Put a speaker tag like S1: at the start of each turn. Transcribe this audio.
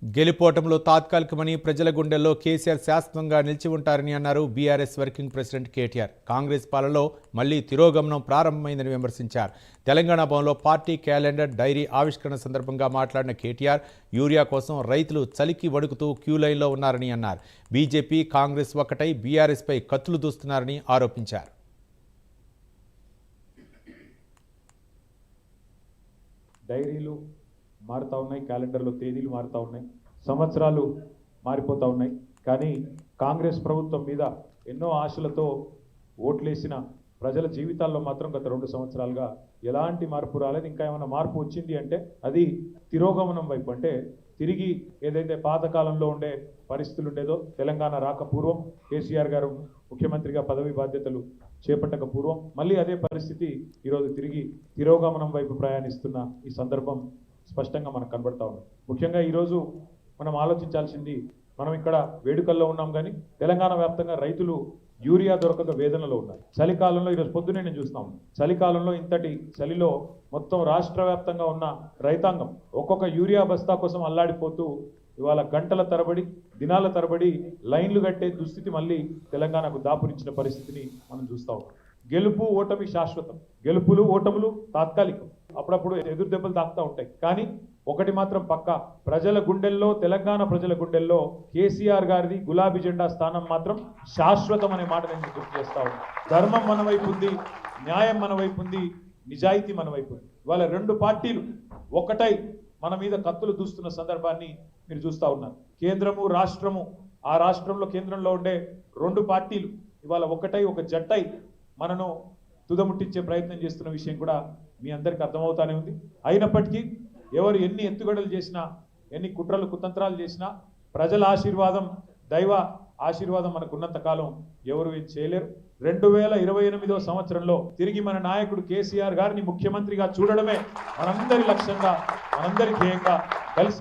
S1: గెలుపోటంలో తాత్కాలికమని ప్రజల గుండెల్లో కేసీఆర్ శాశ్వతంగా నిలిచి ఉంటారని అన్నారు BRS working president KTR. Congress పాలనలో మళ్లీ తిరోగమనం ప్రారంభమైందని విమర్శించారు. తెలంగాణ భవన్లో పార్టీ క్యాలెండర్ డైరీ ఆవిష్కరణ సందర్భంగా మాట్లాడిన కేటీఆర్ యూరియా కోసం రైతులు చలికి వణుకుతూ క్యూ లైన్లో ఉన్నారని అన్నారు. బీజేపీ కాంగ్రెస్ ఒక్కటై బీఆర్ఎస్పై కత్తులు దూస్తున్నారని ఆరోపించారు.
S2: డైరీలు మారుతూ ఉన్నాయి, క్యాలెండర్లో తేదీలు మారుతూ ఉన్నాయి, సంవత్సరాలు మారిపోతూ ఉన్నాయి. కానీ కాంగ్రెస్ ప్రభుత్వం మీద ఎన్నో ఆశలతో ఓట్లేసిన ప్రజల జీవితాల్లో మాత్రం గత 2 సంవత్సరాలుగా ఎలాంటి మార్పు రాలేదు. ఇంకా ఏమైనా మార్పు వచ్చింది అంటే అది తిరోగమనం వైపు, అంటే తిరిగి ఏదైతే పాతకాలంలో ఉండే పరిస్థితులు ఉండేదో, తెలంగాణ రాక పూర్వం కేసీఆర్ గారు ముఖ్యమంత్రిగా పదవి బాధ్యతలు చేపట్టక పూర్వం మళ్ళీ అదే పరిస్థితి ఈరోజు తిరిగి తిరోగమనం వైపు ప్రయాణిస్తున్న ఈ సందర్భం స్పష్టంగా మనకు కనబడతా ఉంది. ముఖ్యంగా ఈరోజు మనం ఆలోచించాల్సింది, మనం ఇక్కడ వేడుకల్లో ఉన్నాం కానీ తెలంగాణ వ్యాప్తంగా రైతులు యూరియా దొరకక వేదనలో ఉన్నారు. చలికాలంలో ఈరోజు పొద్దునే నేను చూస్తాం, చలికాలంలో ఇంతటి చలిలో మొత్తం రాష్ట్ర వ్యాప్తంగా ఉన్న రైతాంగం ఒక్కొక్క యూరియా బస్తా కోసం అల్లాడిపోతూ ఇవాళ గంటల తరబడి దినాల తరబడి లైన్లు కట్టే దుస్థితి మళ్ళీ తెలంగాణకు దాపురించిన పరిస్థితిని మనం చూస్తా ఉన్నాం. గెలుపు ఓటమి శాశ్వతం, గెలుపులు ఓటములు తాత్కాలికం, అప్పుడప్పుడు ఎదురు దెబ్బలు తాకుతూ ఉంటాయి. కానీ ఒకటి మాత్రం పక్కా, ప్రజల గుండెల్లో, తెలంగాణ ప్రజల గుండెల్లో కేసీఆర్ గారిది గులాబీ జెండా స్థానం మాత్రం శాశ్వతం అనే మాట నేను గుర్తు చేస్తా ఉన్నాను. ధర్మం మన వైపు ఉంది, న్యాయం మన వైపు ఉంది, నిజాయితీ మన వైపు ఉంది. ఇవాళ 2 పార్టీలు ఒకటై మన మీద కత్తులు దూస్తున్న సందర్భాన్ని మీరు చూస్తూ ఉన్నారు. కేంద్రము రాష్ట్రము, ఆ రాష్ట్రంలో కేంద్రంలో ఉండే 2 పార్టీలు ఇవాళ ఒకటై ఒక జట్టై మనను తుదముట్టించే ప్రయత్నం చేస్తున్న విషయం కూడా మీ అందరికీ అర్థమవుతానే ఉంది. అయినప్పటికీ ఎవరు ఎన్ని ఎత్తుగడలు చేసినా, ఎన్ని కుట్రలు కుతంత్రాలు చేసినా, ప్రజల ఆశీర్వాదం, దైవ ఆశీర్వాదం మనకు ఉన్నంత కాలం ఎవరు ఏం చేయలేరు. 2028వ సంవత్సరంలో తిరిగి మన నాయకుడు కేసీఆర్ గారిని ముఖ్యమంత్రిగా చూడడమే మనందరి లక్ష్యంగా, మనందరి ధ్యేయంగా కలిసి